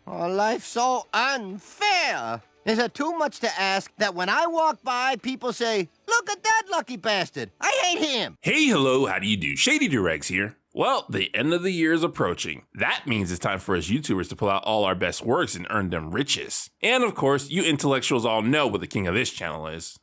Oh, life's so unfair. Is it too much to ask that when I walk by, people say, "Look at that lucky bastard. I hate him." Hey, hello, how do you do? Shady Doorags here. Well, the end of the year is approaching. That means it's time for us YouTubers to pull out all our best works and earn them riches. And of course, you intellectuals all know what the king of this channel is.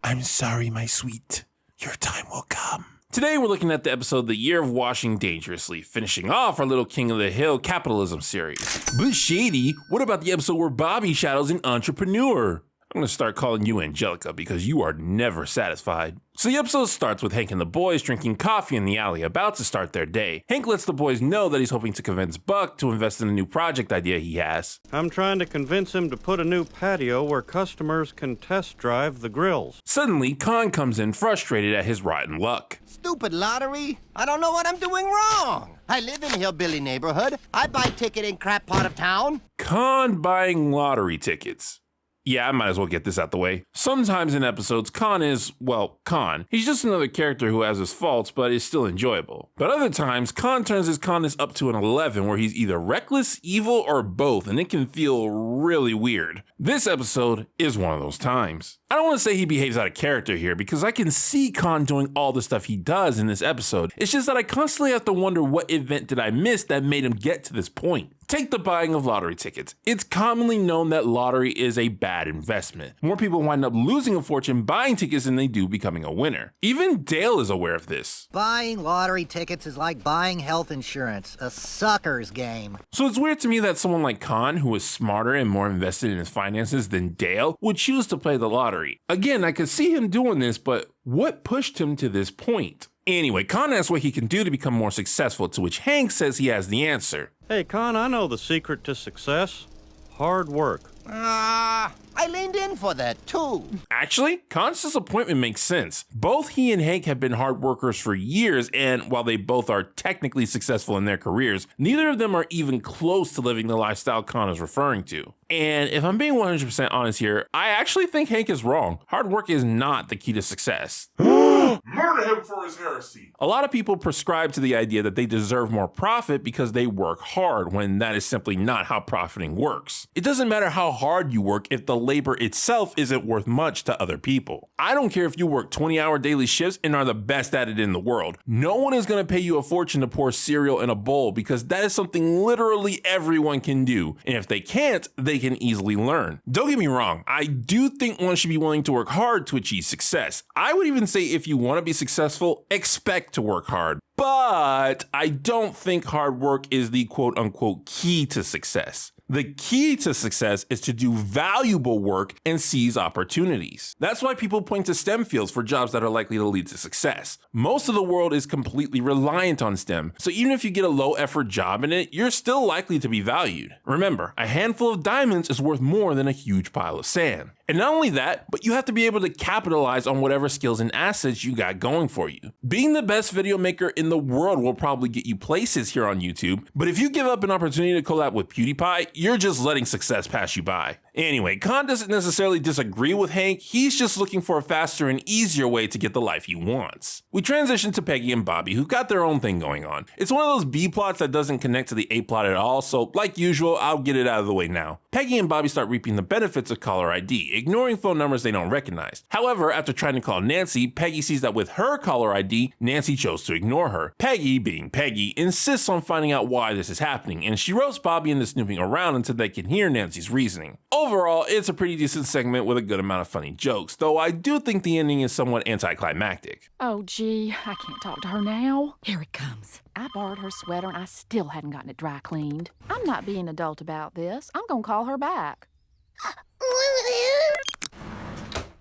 I'm sorry, my sweet. Your time will come. Today, we're looking at the episode The Year of Washing Dangerously, finishing off our little King of the Hill capitalism series. But Shady, what about the episode where Bobby shadows an entrepreneur? I'm gonna start calling you Angelica because you are never satisfied. So the episode starts with Hank and the boys drinking coffee in the alley, about to start their day. Hank lets the boys know that he's hoping to convince Buck to invest in a new project idea he has. I'm trying to convince him to put a new patio where customers can test drive the grills. Suddenly, Kahn comes in frustrated at his rotten luck. Stupid lottery. I don't know what I'm doing wrong. I live in a hillbilly neighborhood. I buy ticket in crap part of town. Kahn buying lottery tickets. Yeah, I might as well get this out the way. Sometimes in episodes, Kahn is, well, Kahn. He's just another character who has his faults, but is still enjoyable. But other times, Kahn turns his Kahnness up to an 11 where he's either reckless, evil, or both, and it can feel really weird. This episode is one of those times. I don't want to say he behaves out of character here because I can see Kahn doing all the stuff he does in this episode. It's just that I constantly have to wonder what event did I miss that made him get to this point. Take the buying of lottery tickets. It's commonly known that lottery is a bad investment. More people wind up losing a fortune buying tickets than they do becoming a winner. Even Dale is aware of this. Buying lottery tickets is like buying health insurance, a sucker's game. So it's weird to me that someone like Kahn, who is smarter and more invested in his finances than Dale, would choose to play the lottery. Again, I could see him doing this, but what pushed him to this point? Anyway, Kahn asks what he can do to become more successful, to which Hank says he has the answer. Hey, Kahn, I know the secret to success. Hard work. I leaned in for that, too. Actually, Kahn's disappointment makes sense. Both he and Hank have been hard workers for years, and while they both are technically successful in their careers, neither of them are even close to living the lifestyle Kahn is referring to. And if I'm being 100% honest here, I actually think Hank is wrong. Hard work is not the key to success. Murder him for his heresy. A lot of people prescribe to the idea that they deserve more profit because they work hard, when that is simply not how profiting works. It doesn't matter how hard you work if the labor itself isn't worth much to other people. I don't care if you work 20-hour daily shifts and are the best at it in the world. No one is going to pay you a fortune to pour cereal in a bowl because that is something literally everyone can do. And if they can't, they can easily learn. Don't get me wrong, I do think one should be willing to work hard to achieve success. I would even say if you want to be successful, expect to work hard. But I don't think hard work is the quote-unquote key to success. The key to success is to do valuable work and seize opportunities. That's why people point to STEM fields for jobs that are likely to lead to success. Most of the world is completely reliant on STEM, so even if you get a low effort job in it, you're still likely to be valued. Remember, a handful of diamonds is worth more than a huge pile of sand. And not only that, but you have to be able to capitalize on whatever skills and assets you got going for you. Being the best video maker in the world will probably get you places here on YouTube, but if you give up an opportunity to collab with PewDiePie, you're just letting success pass you by. Anyway, Kahn doesn't necessarily disagree with Hank, he's just looking for a faster and easier way to get the life he wants. We transition to Peggy and Bobby, who got their own thing going on. It's one of those B plots that doesn't connect to the A plot at all, so like usual, I'll get it out of the way now. Peggy and Bobby start reaping the benefits of caller ID, ignoring phone numbers they don't recognize. However, after trying to call Nancy, Peggy sees that with her caller ID, Nancy chose to ignore her. Peggy, being Peggy, insists on finding out why this is happening, and she ropes Bobby into snooping around until they can hear Nancy's reasoning. Overall, it's a pretty decent segment with a good amount of funny jokes, though I do think the ending is somewhat anticlimactic. Oh gee, I can't talk to her now. Here it comes. I borrowed her sweater and I still hadn't gotten it dry cleaned. I'm not being an adult about this. I'm gonna call her back.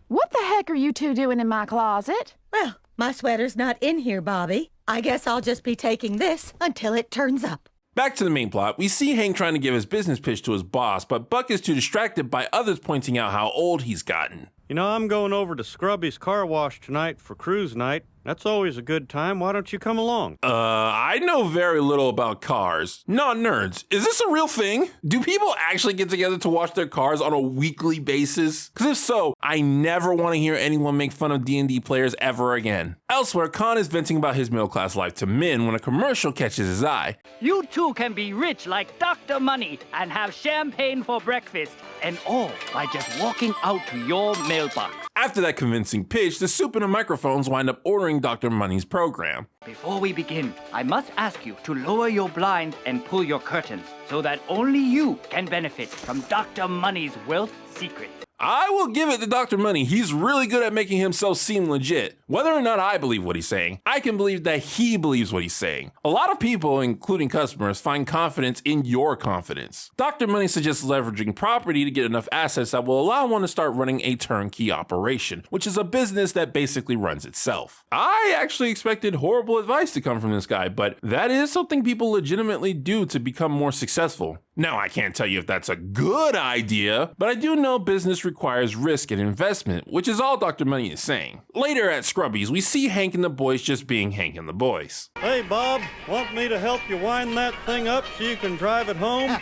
What the heck are you two doing in my closet? Well, my sweater's not in here, Bobby. I guess I'll just be taking this until it turns up. Back to the main plot, we see Hank trying to give his business pitch to his boss, but Buck is too distracted by others pointing out how old he's gotten. You know, I'm going over to Scrubby's car wash tonight for cruise night, That's always a good time. Why don't you come along? I know very little about cars. Not nerds. Is this a real thing? Do people actually get together to wash their cars on a weekly basis? Because if so, I never want to hear anyone make fun of D&D players ever again. Elsewhere, Kahn is venting about his middle-class life to Min when a commercial catches his eye. You too can be rich like Dr. Money and have champagne for breakfast, and all by just walking out to your mailbox. After that convincing pitch, the soup and the microphones wind up ordering Dr. Money's program. Before we begin, I must ask you to lower your blinds and pull your curtains so that only you can benefit from Dr. Money's wealth secrets. I will give it to Dr. Money. He's really good at making himself seem legit. Whether or not I believe what he's saying, I can believe that he believes what he's saying. A lot of people, including customers, find confidence in your confidence. Dr. Money suggests leveraging property to get enough assets that will allow one to start running a turnkey operation, which is a business that basically runs itself. I actually expected horrible advice to come from this guy, but that is something people legitimately do to become more successful. Now, I can't tell you if that's a good idea, but I do know business requires risk and investment, which is all Dr. Money is saying. Later at Scrubby's, we see Hank and the boys just being Hank and the boys. Hey, Bob, want me to help you wind that thing up so you can drive it home?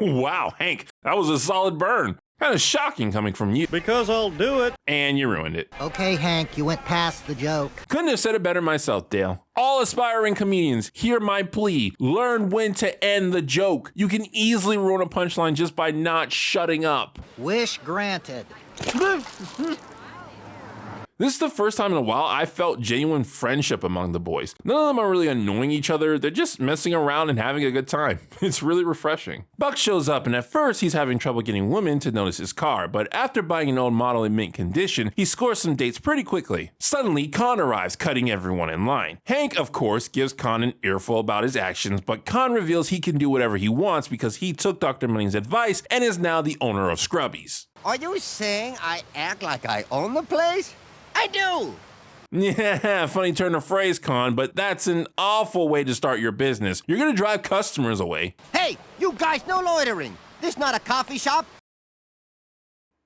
Wow, Hank, that was a solid burn. Kind of shocking coming from you. Because I'll do it. And you ruined it. Okay, Hank, you went past the joke. Couldn't have said it better myself, Dale. All aspiring comedians, hear my plea. Learn when to end the joke. You can easily ruin a punchline just by not shutting up. Wish granted. This is the first time in a while I felt genuine friendship among the boys. None of them are really annoying each other. They're just messing around and having a good time. It's really refreshing. Buck shows up, and at first he's having trouble getting women to notice his car, but after buying an old model in mint condition, he scores some dates pretty quickly. Suddenly, Kahn arrives, cutting everyone in line. Hank, of course, gives Kahn an earful about his actions, but Kahn reveals he can do whatever he wants because he took Dr. Money's advice and is now the owner of Scrubby's. Are you saying I act like I own the place? I do! Yeah, funny turn of phrase, Kahn, but that's an awful way to start your business. You're gonna drive customers away. Hey, you guys, no loitering. This not a coffee shop.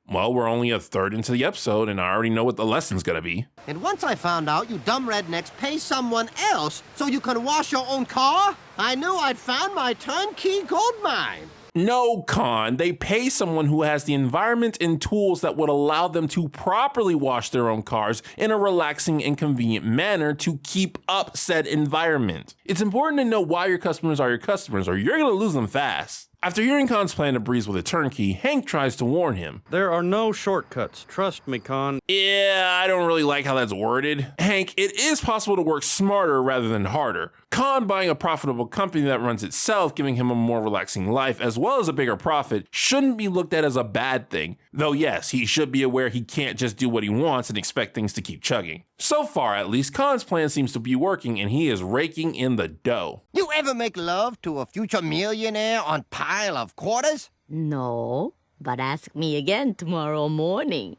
Well, we're only a third into the episode, and I already know what the lesson's gonna be. And once I found out you dumb rednecks pay someone else so you can wash your own car, I knew I'd found my turnkey gold mine. No, Kahn, they pay someone who has the environment and tools that would allow them to properly wash their own cars in a relaxing and convenient manner to keep up said environment. It's important to know why your customers are your customers, or you're gonna lose them fast. After hearing Kahn's plan to breeze with a turnkey, Hank tries to warn him. There are no shortcuts. Trust me, Kahn. Yeah, I don't really like how that's worded. Hank, it is possible to work smarter rather than harder. Kahn buying a profitable company that runs itself, giving him a more relaxing life as well as a bigger profit, shouldn't be looked at as a bad thing. Though yes, he should be aware he can't just do what he wants and expect things to keep chugging. So far, at least, Kahn's plan seems to be working and he is raking in the dough. You ever make love to a future millionaire on pile of quarters? No, but ask me again tomorrow morning.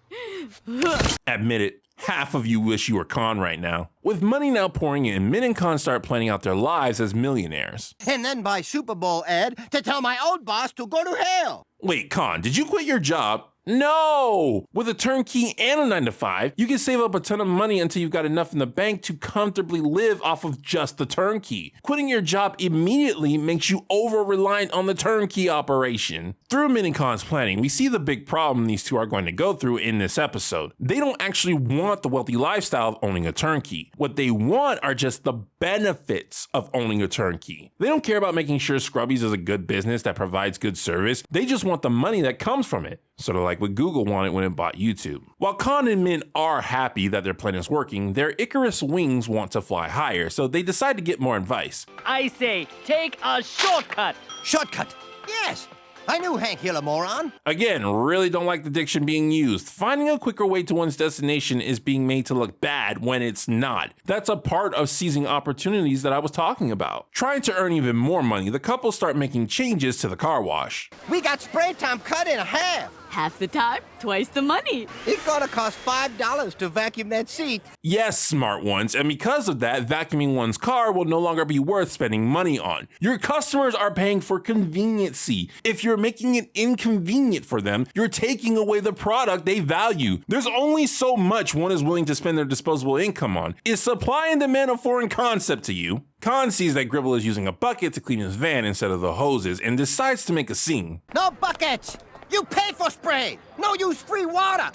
Admit it. Half of you wish you were Kahn right now. With money now pouring in, Min and Kahn start planning out their lives as millionaires. And then buy Super Bowl ad to tell my old boss to go to hell. Wait, Kahn, did you quit your job? No! With a turnkey and a 9-to-5, you can save up a ton of money until you've got enough in the bank to comfortably live off of just the turnkey. Quitting your job immediately makes you over-reliant on the turnkey operation. Through Min and Kahn's planning, we see the big problem these two are going to go through in this episode. They don't actually want the wealthy lifestyle of owning a turnkey. What they want are just the benefits of owning a turnkey. They don't care about making sure Scrubby's is a good business that provides good service. They just want the money that comes from it. Sort of like what Google wanted when it bought YouTube. While Kahn and Min are happy that their plan is working, their Icarus wings want to fly higher, so they decide to get more advice. I say, take a shortcut. Shortcut? Yes. I knew Hank Hill a moron. Again, really don't like the diction being used. Finding a quicker way to one's destination is being made to look bad when it's not. That's a part of seizing opportunities that I was talking about. Trying to earn even more money, the couple start making changes to the car wash. We got spray time cut in half. Half the time, twice the money. It's gonna cost $5 to vacuum that seat. Yes, smart ones, and because of that, vacuuming one's car will no longer be worth spending money on. Your customers are paying for conveniency. If you're making it inconvenient for them, you're taking away the product they value. There's only so much one is willing to spend their disposable income on. Is supply and demand a foreign concept to you? Kahn sees that Gribble is using a bucket to clean his van instead of the hoses and decides to make a scene. No buckets! You pay for spray! No use free water!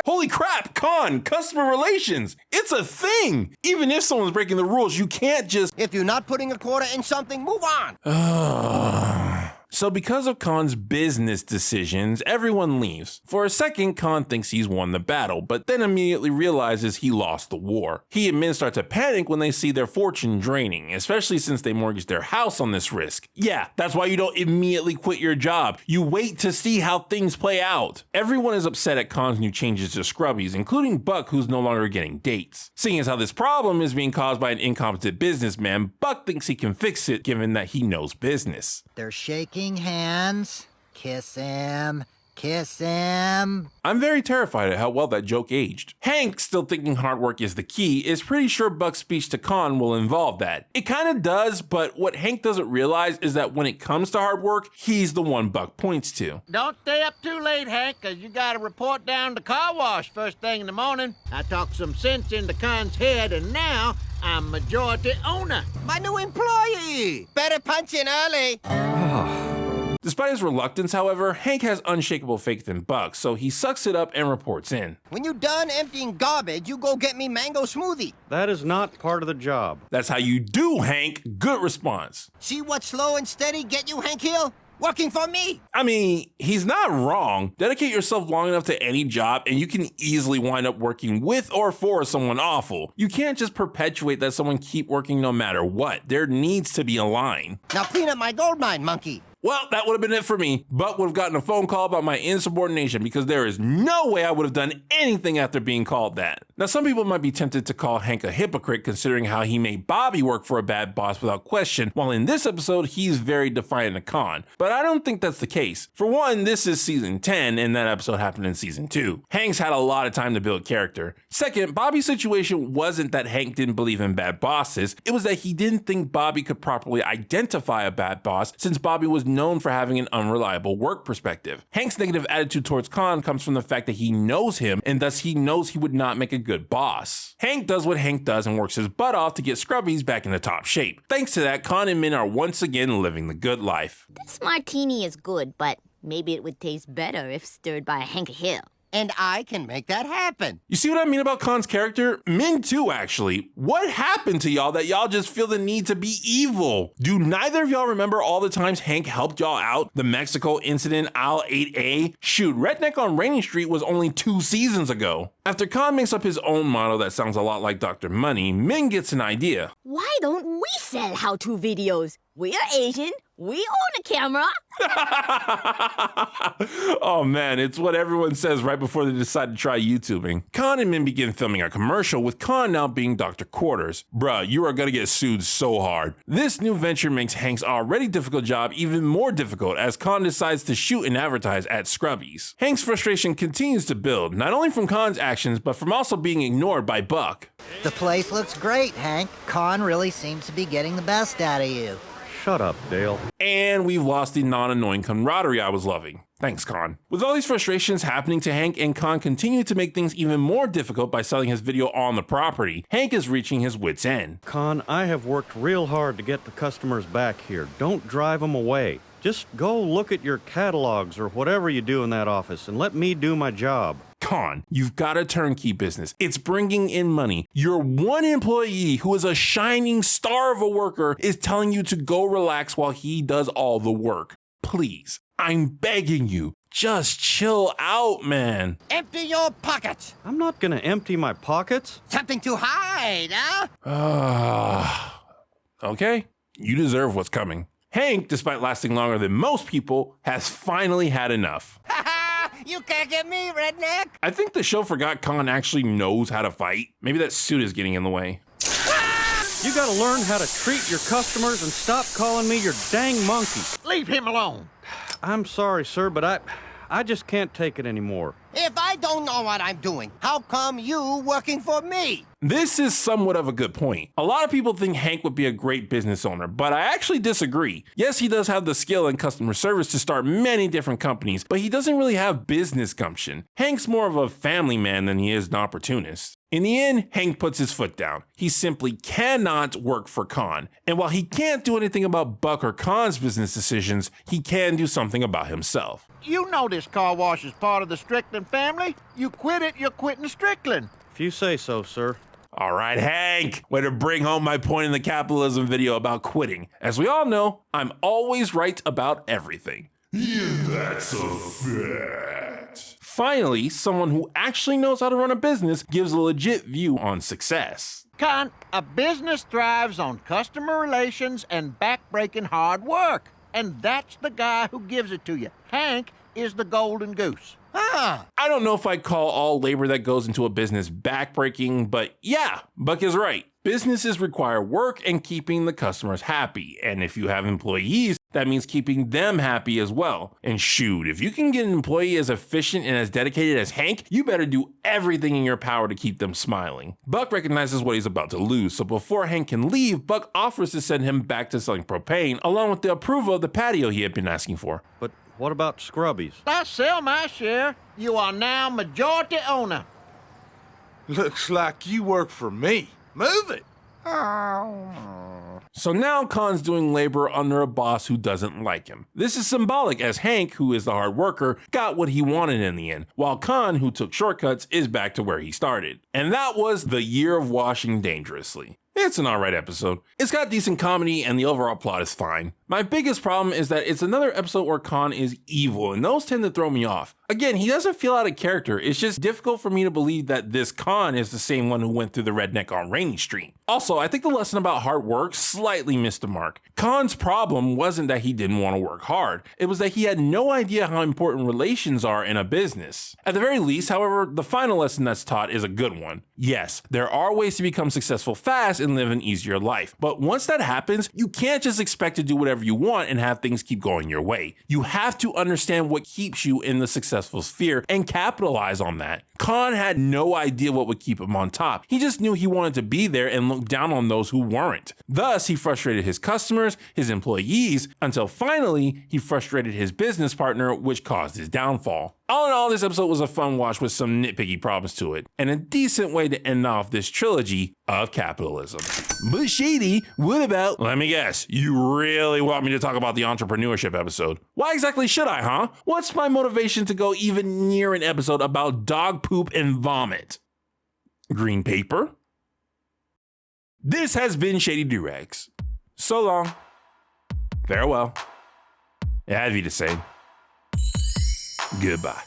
Holy crap, Kahn, customer relations! It's a thing! Even if someone's breaking the rules, you can't just... If you're not putting a quarter in something, move on! So because of Kahn's business decisions, everyone leaves. For a second, Kahn thinks he's won the battle, but then immediately realizes he lost the war. He and Min start to panic when they see their fortune draining, especially since they mortgaged their house on this risk. Yeah, that's why you don't immediately quit your job. You wait to see how things play out. Everyone is upset at Kahn's new changes to Scrubbies, including Buck, who's no longer getting dates. Seeing as how this problem is being caused by an incompetent businessman, Buck thinks he can fix it given that he knows business. They're shaking hands. Kiss him. Kiss him. I'm very terrified at how well that joke aged. Hank, still thinking hard work is the key, is pretty sure Buck's speech to Kahn will involve that. It kind of does, but what Hank doesn't realize is that when it comes to hard work, he's the one Buck points to. Don't stay up too late, Hank, because you got to report down the car wash first thing in the morning. I talked some sense into Kahn's head, and now I'm majority owner. My new employee! Better punch in early. Despite his reluctance, however, Hank has unshakable faith in Buck, so he sucks it up and reports in. When you done emptying garbage, you go get me mango smoothie. That is not part of the job. That's how you do, Hank. Good response. See what slow and steady get you, Hank Hill? Working for me. I mean, he's not wrong. Dedicate yourself long enough to any job and you can easily wind up working with or for someone awful. You can't just perpetuate that someone keep working no matter what. There needs to be a line. Now clean up my gold mine, monkey. Well, that would have been it for me. Buck would have gotten a phone call about my insubordination because there is no way I would have done anything after being called that. Now, some people might be tempted to call Hank a hypocrite considering how he made Bobby work for a bad boss without question, while in this episode, he's very defiant of Kahn. But I don't think that's the case. For one, this is season 10 and that episode happened in season 2. Hank's had a lot of time to build character. Second, Bobby's situation wasn't that Hank didn't believe in bad bosses. It was that he didn't think Bobby could properly identify a bad boss since Bobby was known for having an unreliable work perspective. Hank's negative attitude towards Kahn comes from the fact that he knows him and thus he knows he would not make a good boss. Hank does what Hank does and works his butt off to get Scrubbies back into top shape. Thanks to that, Kahn and Min are once again living the good life. This martini is good, but maybe it would taste better if stirred by a Hank Hill. And I can make that happen. You see what I mean about Kahn's character? Min too, actually. What happened to y'all that y'all just feel the need to be evil? Do neither of y'all remember all the times Hank helped y'all out? The Mexico incident, aisle 8A? Shoot, Redneck on Rainy Street was only 2 seasons ago. After Kahn makes up his own motto that sounds a lot like Dr. Money, Min gets an idea. Why don't we sell how-to videos? We are Asian. We own a camera. Oh man, it's what everyone says right before they decide to try YouTubing. Kahn and Min begin filming a commercial with Kahn now being Dr. Quarters. Bruh, you are gonna get sued so hard. This new venture makes Hank's already difficult job even more difficult as Kahn decides to shoot and advertise at Scrubbies. Hank's frustration continues to build, not only from Kahn's actions, but from also being ignored by Buck. The place looks great, Hank. Kahn really seems to be getting the best out of you. Shut up, Dale. And we've lost the non-annoying camaraderie I was loving. Thanks, Kahn. With all these frustrations happening to Hank and Kahn continue to make things even more difficult by selling his video on the property, Hank is reaching his wit's end. Kahn, I have worked real hard to get the customers back here. Don't drive them away. Just go look at your catalogs or whatever you do in that office and let me do my job. Kahn, you've got a turnkey business. It's bringing in money. Your one employee who is a shining star of a worker is telling you to go relax while he does all the work. Please, I'm begging you, just chill out, man. Empty your pockets. I'm not gonna empty my pockets. Something to hide, huh? Okay, you deserve what's coming. Hank, despite lasting longer than most people, has finally had enough. You can't get me, redneck. I think the show forgot Kahn actually knows how to fight. Maybe that suit is getting in the way. You gotta learn how to treat your customers and stop calling me your dang monkey. Leave him alone. I'm sorry, sir, but I just can't take it anymore. If I don't know what I'm doing, how come you working for me? This is somewhat of a good point. A lot of people think Hank would be a great business owner, but I actually disagree. Yes, he does have the skill and customer service to start many different companies, but he doesn't really have business gumption. Hank's more of a family man than he is an opportunist. In the end, Hank puts his foot down. He simply cannot work for Kahn. And while he can't do anything about Buck or Kahn's business decisions, he can do something about himself. You know this car wash is part of the Strickland family. You quit it, you're quitting Strickland. If you say so, sir. All right, Hank, way to bring home my point in the capitalism video about quitting. As we all know, I'm always right about everything. Yeah, that's a fact. Finally, someone who actually knows how to run a business gives a legit view on success. Kahn, a business thrives on customer relations and back-breaking hard work. And that's the guy who gives it to you. Hank is the golden goose. Ah, I don't know if I'd call all labor that goes into a business backbreaking, but yeah, Buck is right. Businesses require work and keeping the customers happy. And if you have employees, that means keeping them happy as well. And shoot, if you can get an employee as efficient and as dedicated as Hank, you better do everything in your power to keep them smiling. Buck recognizes what he's about to lose, so before Hank can leave, Buck offers to send him back to selling propane, along with the approval of the patio he had been asking for. But what about Scrubbies? I sell my share. You are now majority owner. Looks like you work for me. Move it. So now Kahn's doing labor under a boss who doesn't like him. This is symbolic as Hank, who is the hard worker, got what he wanted in the end, while Kahn, who took shortcuts, is back to where he started. And that was the year of washing dangerously. It's an alright episode. It's got decent comedy and the overall plot is fine. My biggest problem is that it's another episode where Kahn is evil, and those tend to throw me off. Again, he doesn't feel out of character. It's just difficult for me to believe that this Kahn is the same one who went through the redneck on Rainy Street. Also, I think the lesson about hard work slightly missed the mark. Kahn's problem wasn't that he didn't want to work hard. It was that he had no idea how important relations are in a business. At the very least, however, the final lesson that's taught is a good one. Yes, there are ways to become successful fast and live an easier life. But once that happens, you can't just expect to do whatever you want and have things keep going your way. You have to understand what keeps you in the successful sphere and capitalize on that. Kahn had no idea what would keep him on top. He just knew he wanted to be there and look down on those who weren't. Thus, he frustrated his customers, his employees, until finally, he frustrated his business partner, which caused his downfall. All in all, this episode was a fun watch with some nitpicky problems to it, and a decent way to end off this trilogy of capitalism. But Shady, what about, let me guess, you really want me to talk about the entrepreneurship episode? Why exactly should I, huh? What's my motivation to go even near an episode about dog poop and vomit? Green paper? This has been Shady Doorags. So long. Farewell. Have you to say. Goodbye.